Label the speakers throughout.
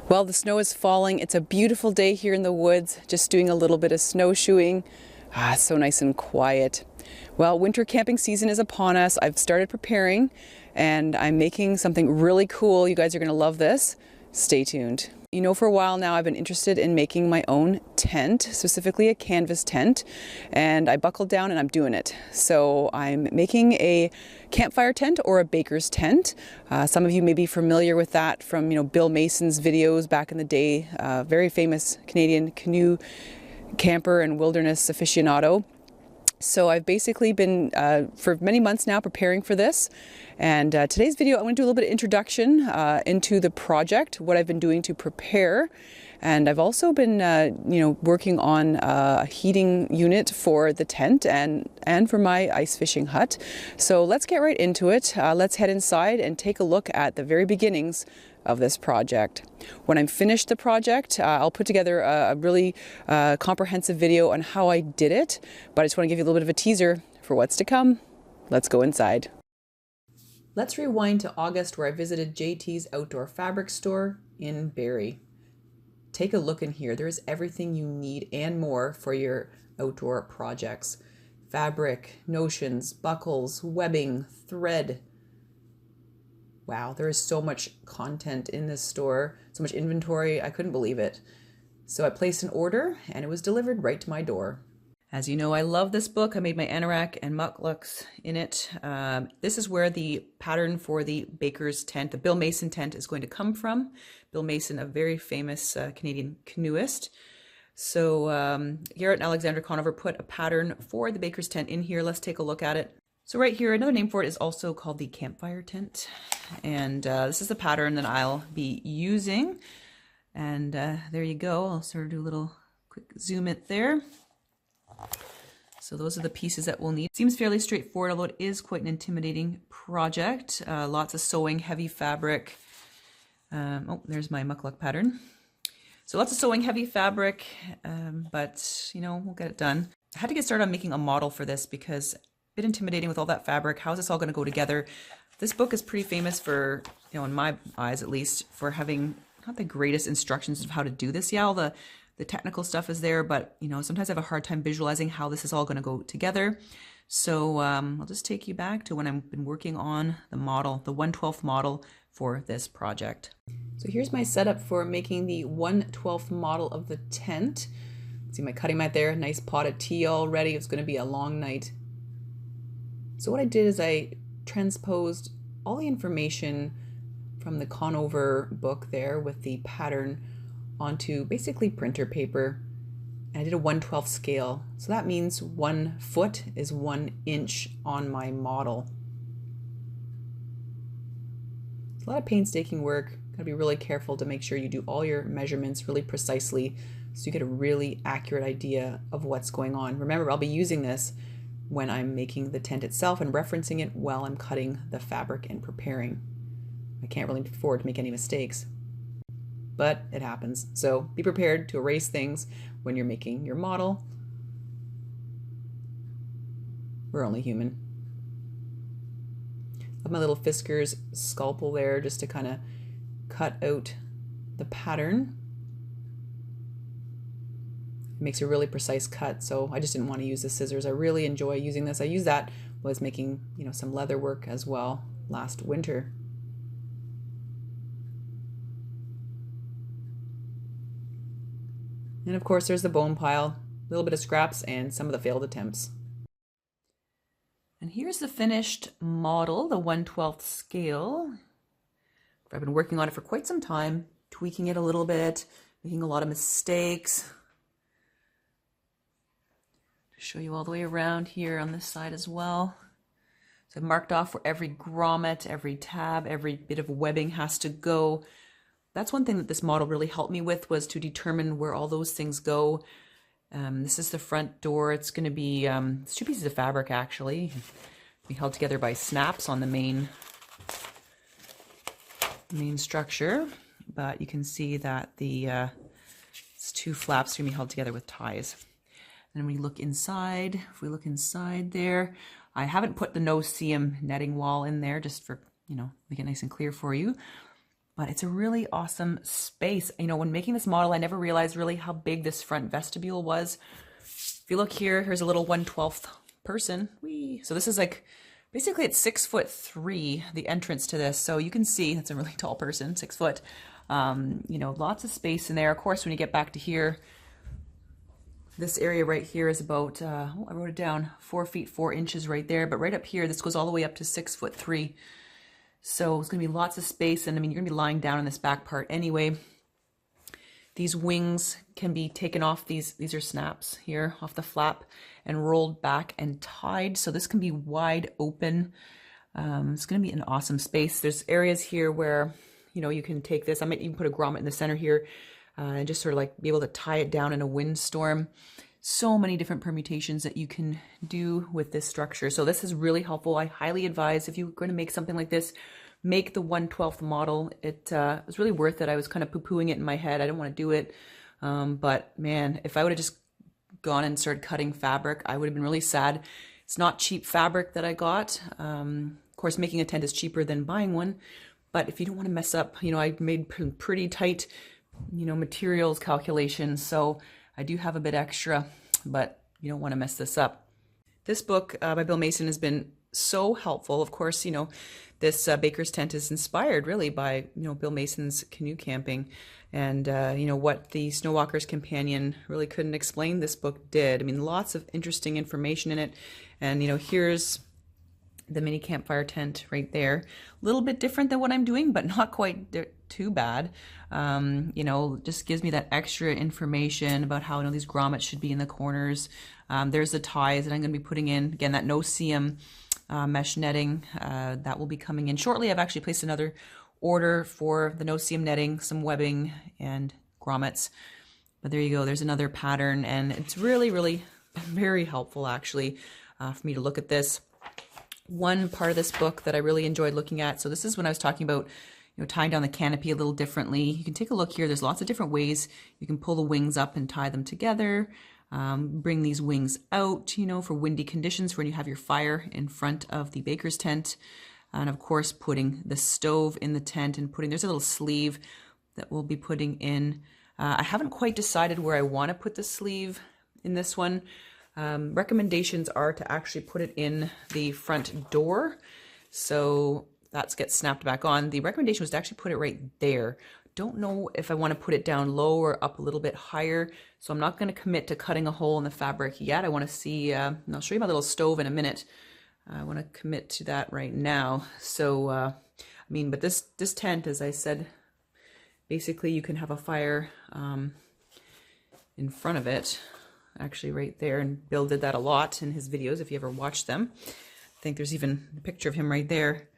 Speaker 1: Well, the snow is falling. It's a beautiful day here in the woods, just doing a little bit of snowshoeing. So nice and quiet. Well, winter camping season is upon us. I've started preparing and I'm making something really cool. You guys are going to love this. Stay tuned. You know, for a while now, I've been interested in making my own tent, specifically a canvas tent, and I buckled down and I'm doing it. So I'm making a campfire tent or a baker's tent. Some of you may be familiar with that from, Bill Mason's videos back in the day, very famous Canadian canoe camper and wilderness aficionado. So I've basically been, for many months now, preparing for this. And today's video, I'm going to do a little bit of introduction into the project, what I've been doing to prepare. And I've also been, working on a heating unit for the tent and for my ice fishing hut. So let's get right into it. Let's head inside and take a look at the very beginnings of this project. When I'm finished the project, I'll put together a really comprehensive video on how I did it, but I just want to give you a little bit of a teaser for what's to come. Let's go inside. Let's rewind to August, where I visited JT's outdoor fabric store in Barrie. Take a look in here. There is everything you need and more for your outdoor projects. Fabric, notions, buckles, webbing, thread. Wow, there is so much content in this store, so much inventory, I couldn't believe it. So I placed an order and it was delivered right to my door. As you know, I love this book. I made my anorak and mucklucks in it. This is where the pattern for the baker's tent, the Bill Mason tent, is going to come from. Bill Mason, a very famous Canadian canoeist. So Garrett and Alexandra Conover put a pattern for the baker's tent in here. Let's take a look at it. So right here, another name for it is also called the campfire tent. And this is the pattern that I'll be using. And there you go. I'll sort of do a little quick zoom it there. So those are the pieces that we'll need. Seems fairly straightforward, although it is quite an intimidating project. Lots of sewing, heavy fabric. Oh, there's my muckluck pattern. So lots of sewing, heavy fabric, but we'll get it done. I had to get started on making a model for this because bit intimidating with all that fabric. How is this all going to go together? This book is pretty famous for, in my eyes at least, for having not the greatest instructions of how to do this. Yeah, all the technical stuff is there, but sometimes I have a hard time visualizing how this is all going to go together. So I'll just take you back to when I've been working on the model, the 1/12 model for this project. So here's my setup for making the 1/12 model of the tent. See my cutting mat there, nice pot of tea all ready. It's going to be a long night. So what I did is I transposed all the information from the Conover book there with the pattern onto basically printer paper. And I did a 1/12 scale. So that means 1 foot is 1 inch on my model. It's a lot of painstaking work. Gotta be really careful to make sure you do all your measurements really precisely so you get a really accurate idea of what's going on. Remember, I'll be using this when I'm making the tent itself and referencing it while I'm cutting the fabric and preparing. I can't really afford to make any mistakes, but it happens. So be prepared to erase things when you're making your model. We're only human. I have my little Fiskars scalpel there just to kind of cut out the pattern. It makes a really precise cut, so I just didn't want to use the scissors. I really enjoy using this. I used that was making, some leather work as well last winter. And of course there's the bone pile, a little bit of scraps and some of the failed attempts. And here's the finished model, the 1/12 scale. I've been working on it for quite some time, tweaking it a little bit, making a lot of mistakes. Show you all the way around here on this side as well. So I've marked off where every grommet, every tab, every bit of webbing has to go. That's one thing that this model really helped me with, was to determine where all those things go. This is the front door. It's going to be it's 2 pieces of fabric actually. Be held together by snaps on the main structure, but you can see that the it's 2 flaps are going to be held together with ties. And when you look inside, if we look inside there, I haven't put the no seam netting wall in there just for, make it nice and clear for you. but it's a really awesome space. You know, when making this model, I never realized really how big this front vestibule was. If you look here, here's a little 1/12 person. Whee! So this is like, basically it's 6'3", the entrance to this. So you can see that's a really tall person, 6 foot. You know, lots of space in there. Of course, when you get back to here, this area right here is about, I wrote it down, 4 feet 4 inches right there. But right up here, this goes all the way up to 6'3". So it's going to be lots of space. And I mean, you're going to be lying down in this back part anyway. These wings can be taken off. These are snaps here off the flap and rolled back and tied. So this can be wide open. It's going to be an awesome space. There's areas here where, you know, you can take this. I might even put a grommet in the center here and just sort of like be able to tie it down in a windstorm. So many different permutations that you can do with this structure. So this is really helpful. I highly advise if you're going to make something like this, make the 1/12 model. It was really worth it. I was kind of poo-pooing it in my head. I didn't want to do it. But man, if I would have just gone and started cutting fabric, I would have been really sad. It's not cheap fabric that I got. Of course, making a tent is cheaper than buying one. But if you don't want to mess up, you know, I made pretty tight, you know, materials calculations. So I do have a bit extra, but you don't want to mess this up. This book by Bill Mason has been so helpful. Of course, you know, this baker's tent is inspired really by, you know, Bill Mason's canoe camping, and you know, what the Snowwalker's Companion really couldn't explain, this book did. I mean, lots of interesting information in it. And you know, here's the mini campfire tent right there. A little bit different than what I'm doing, but not quite too bad. You know, just gives me that extra information about how, you know, these grommets should be in the corners. There's the ties that I'm going to be putting in. Again, that no-seam mesh netting that will be coming in shortly. I've actually placed another order for the no-seam netting, some webbing and grommets. But there you go. There's another pattern, and it's really, really very helpful actually for me to look at this. One part of this book that I really enjoyed looking at, so this is when I was talking about, you know, tying down the canopy a little differently. You can take a look here. There's lots of different ways you can pull the wings up and tie them together. Bring these wings out, you know, for windy conditions, when you have your fire in front of the baker's tent. And of course, putting the stove in the tent and there's a little sleeve that we'll be putting in. I haven't quite decided where I want to put the sleeve in this one. Recommendations are to actually put it in the front door. So that gets snapped back on. The recommendation was to actually put it right there. Don't know if I want to put it down low or up a little bit higher. So I'm not going to commit to cutting a hole in the fabric yet. I want to see, and I'll show you my little stove in a minute. I want to commit to that right now. So, I mean, but this tent, as I said, basically you can have a fire in front of it. Actually right there, and Bill did that a lot in his videos if you ever watched them. I think there's even a picture of him right there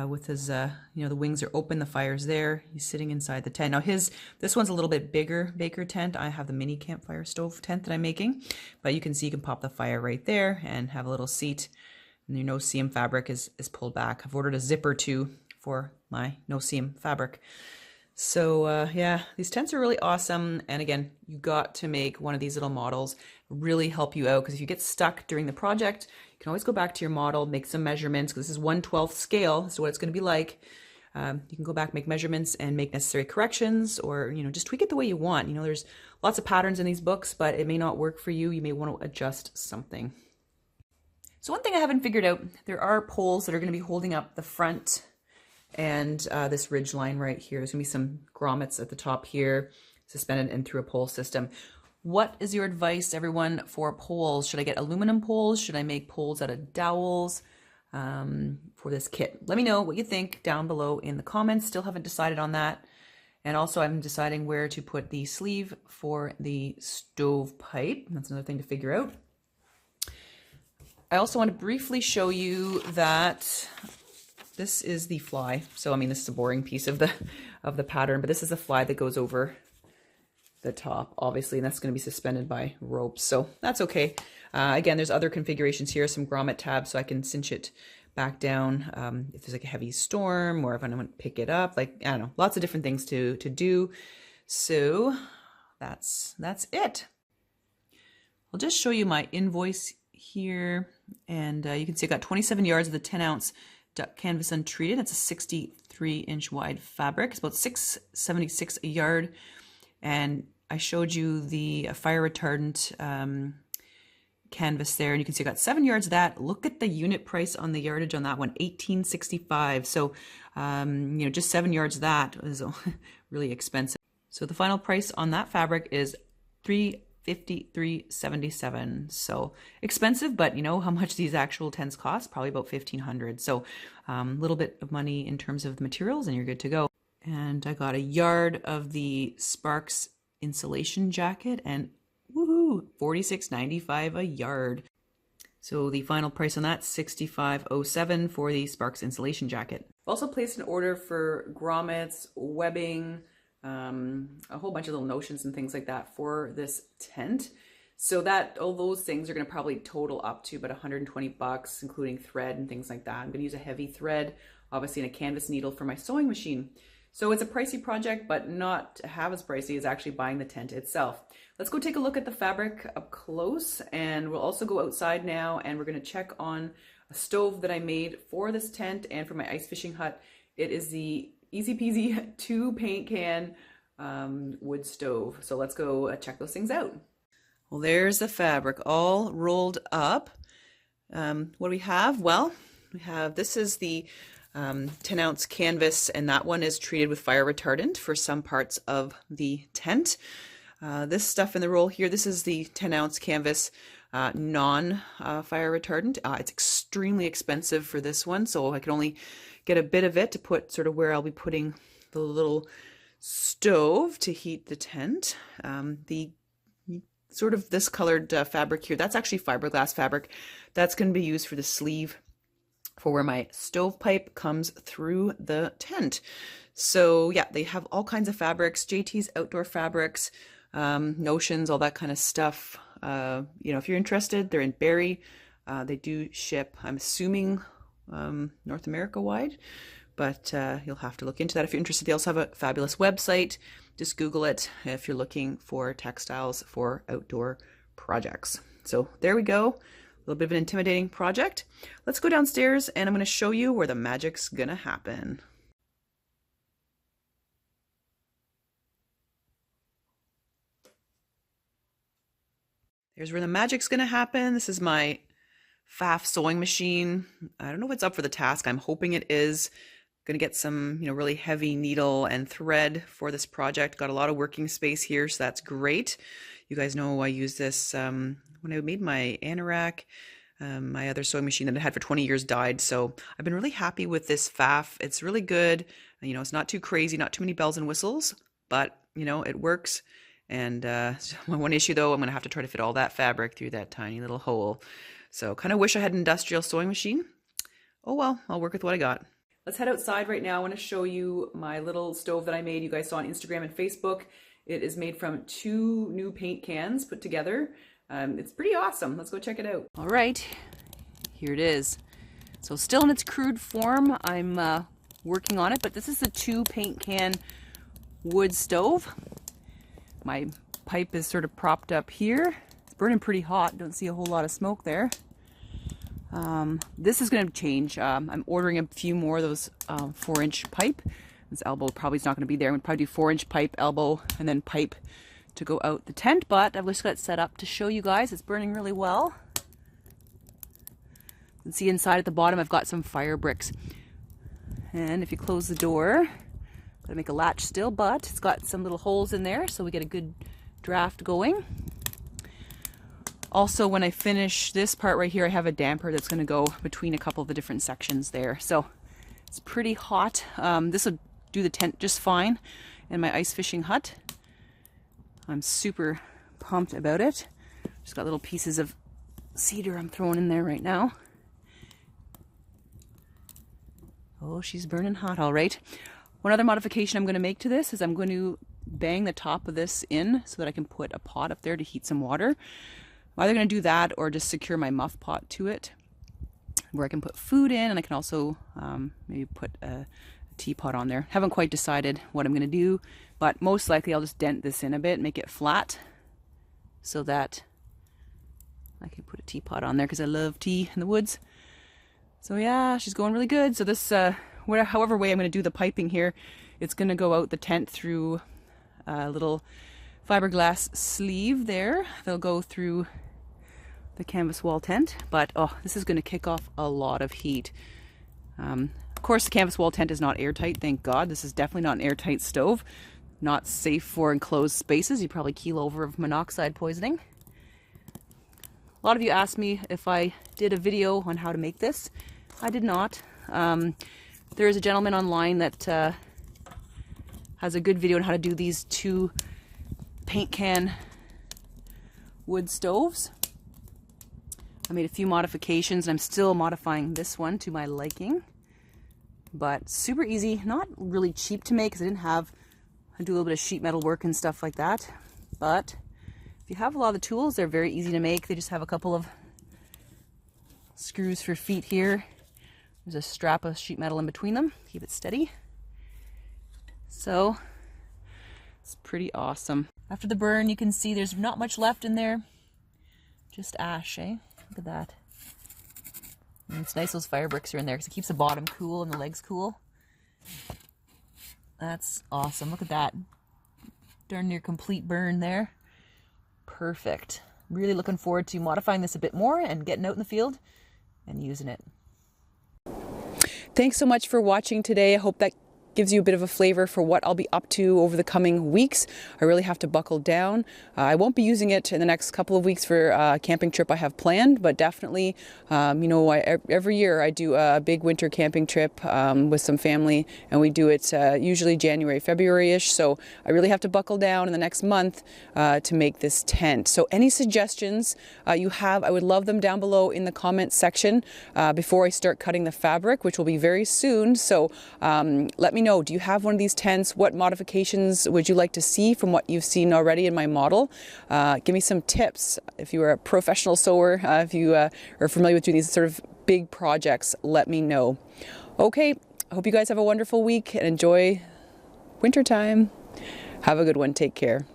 Speaker 1: with his, you know, the wings are open, the fire's there, he's sitting inside the tent. Now this one's a little bit bigger baker tent. I have the mini campfire stove tent that I'm making, but you can see you can pop the fire right there and have a little seat, and your no-seam fabric is pulled back. I've ordered a zipper too for my no-seam fabric. So yeah, these tents are really awesome. And again, you got to make one of these little models, really help you out, because if you get stuck during the project, you can always go back to your model, make some measurements, because this is 1/12 scale. This is what it's going to be like. You can go back, make measurements and make necessary corrections, or, you know, just tweak it the way you want. You know, there's lots of patterns in these books, but it may not work for you. You may want to adjust something. So one thing I haven't figured out, there are poles that are going to be holding up the front and this ridge line right here. There's gonna be some grommets at the top here, suspended and through a pole system. What is your advice, everyone, for poles? Should I get aluminum poles? Should I make poles out of dowels for this kit? Let me know what you think down below in the comments. Still haven't decided on that. And also I'm deciding where to put the sleeve for the stove pipe. That's another thing to figure out. I also want to briefly show you that this is the fly. So, I mean, this is a boring piece of the pattern, but this is the fly that goes over the top, obviously, and that's going to be suspended by ropes. So that's okay. Again, there's other configurations here, some grommet tabs, so I can cinch it back down if there's like a heavy storm, or if I want to pick it up. Like, I don't know, lots of different things to do. So that's it. I'll just show you my invoice here, and you can see I got 27 yards of the 10-ounce duck canvas untreated. It's a 63-inch wide fabric. It's about $6.76 a yard. And I showed you the fire retardant canvas there, and you can see I got 7 yards of that. Look at the unit price on the yardage on that one, $18.65. So, just 7 yards of that is really expensive. So the final price on that fabric is $353.77. So expensive, but you know how much these actual tents cost? Probably about $1,500. So a little bit of money in terms of the materials, and you're good to go. And I got a yard of the Sparks insulation jacket, and woohoo, $46.95 a yard. So the final price on that, $65.07 for the Sparks insulation jacket. I've also placed an order for grommets, webbing, a whole bunch of little notions and things like that for this tent. So that all those things are going to probably total up to about $120, including thread and things like that. I'm going to use a heavy thread, obviously, and a canvas needle for my sewing machine. So it's a pricey project, but not half as pricey as actually buying the tent itself. Let's go take a look at the fabric up close, and we'll also go outside now, and we're going to check on a stove that I made for this tent and for my ice fishing hut. It is the easy peasy 2 paint can wood stove. So let's go check those things out. Well, there's the fabric all rolled up. What do we have? Well, we have, this is the 10-ounce canvas, and that one is treated with fire retardant for some parts of the tent. This stuff in the roll here, this is the 10-ounce canvas non-fire retardant. It's extremely expensive for this one, so I can only get a bit of it to put sort of where I'll be putting the little stove to heat the tent. The sort of this colored fabric here, that's actually fiberglass fabric. That's going to be used for the sleeve for where my stovepipe comes through the tent. So yeah, they have all kinds of fabrics, JT's Outdoor Fabrics, notions, all that kind of stuff. If you're interested, they're in Barrie. They do ship, I'm assuming, North America wide, but you'll have to look into that if you're interested. They also have a fabulous website. Just Google it if you're looking for textiles for outdoor projects. So there we go. A little bit of an intimidating project. Let's go downstairs, and I'm going to show you where the magic's going to happen. Here's where the magic's going to happen. This is my Pfaff sewing machine. I don't know if it's up for the task. I'm hoping it is. Going to get some, really heavy needle and thread for this project. Got a lot of working space here, so that's great. You guys know I use this when I made my anorak. My other sewing machine that I had for 20 years died, so I've been really happy with this Pfaff. It's really good. It's not too crazy, not too many bells and whistles, but it works. And one issue though, I'm going to have to try to fit all that fabric through that tiny little hole. So kind of wish I had an industrial sewing machine. Oh well, I'll work with what I got. Let's head outside right now. I want to show you my little stove that I made. You guys saw on Instagram and Facebook. It is made from 2 new paint cans put together. It's pretty awesome. Let's go check it out. All right, here it is. So still in its crude form. I'm working on it, but this is the 2 paint can wood stove. My pipe is sort of propped up here. It's burning pretty hot. Don't see a whole lot of smoke there. This is going to change. I'm ordering a few more of those 4-inch pipe. This elbow probably is not going to be there. I'm going to probably do 4-inch pipe, elbow, and then pipe to go out the tent. But I've just got it set up to show you guys. It's burning really well. You can see inside at the bottom I've got some fire bricks. And if you close the door, gotta make a latch still, but it's got some little holes in there so we get a good draft going. Also, when I finish this part right here, I have a damper that's going to go between a couple of the different sections there. So it's pretty hot. This will do the tent just fine in my ice fishing hut. I'm super pumped about it. Just got little pieces of cedar I'm throwing in there right now. Oh, she's burning hot, all right. One other modification I'm going to make to this is I'm going to bang the top of this in so that I can put a pot up there to heat some water. I'm either going to do that or just secure my muff pot to it where I can put food in, and I can also maybe put a teapot on there. Haven't quite decided what I'm going to do, but most likely I'll just dent this in a bit, make it flat so that I can put a teapot on there because I love tea in the woods. So yeah, she's going really good. So this, however way I'm going to do the piping here, it's going to go out the tent through a little fiberglass sleeve there. They'll go through the canvas wall tent, but oh, this is going to kick off a lot of heat. Of course, the canvas wall tent is not airtight, thank God. This is definitely not an airtight stove. Not safe for enclosed spaces. You'd probably keel over of monoxide poisoning. A lot of you asked me if I did a video on how to make this. I did not. There is a gentleman online that has a good video on how to do these 2 paint can wood stoves. I made a few modifications and I'm still modifying this one to my liking. But super easy, not really cheap to make because I do a little bit of sheet metal work and stuff like that. But if you have a lot of the tools, they're very easy to make. They just have a couple of screws for feet here. There's a strap of sheet metal in between them, keep it steady. So it's pretty awesome. After the burn, you can see there's not much left in there. Just ash, eh? Look at that. And it's nice those fire bricks are in there because it keeps the bottom cool and the legs cool. That's awesome. Look at that. Darn near complete burn there. Perfect. Really looking forward to modifying this a bit more and getting out in the field and using it. Thanks so much for watching today. I hope that gives you a bit of a flavor for what I'll be up to over the coming weeks. I really have to buckle down. I won't be using it in the next couple of weeks for a camping trip I have planned, but definitely, you know, every year I do a big winter camping trip with some family, and we do it usually January, February-ish, so I really have to buckle down in the next month to make this tent. So any suggestions you have, I would love them down below in the comments section before I start cutting the fabric, which will be very soon. So let me know, do you have one of these tents? What modifications would you like to see from what you've seen already in my model? Give me some tips. If you are a professional sewer, if you are familiar with doing these sort of big projects, let me know. Okay, I hope you guys have a wonderful week and enjoy wintertime. Have a good one. Take care.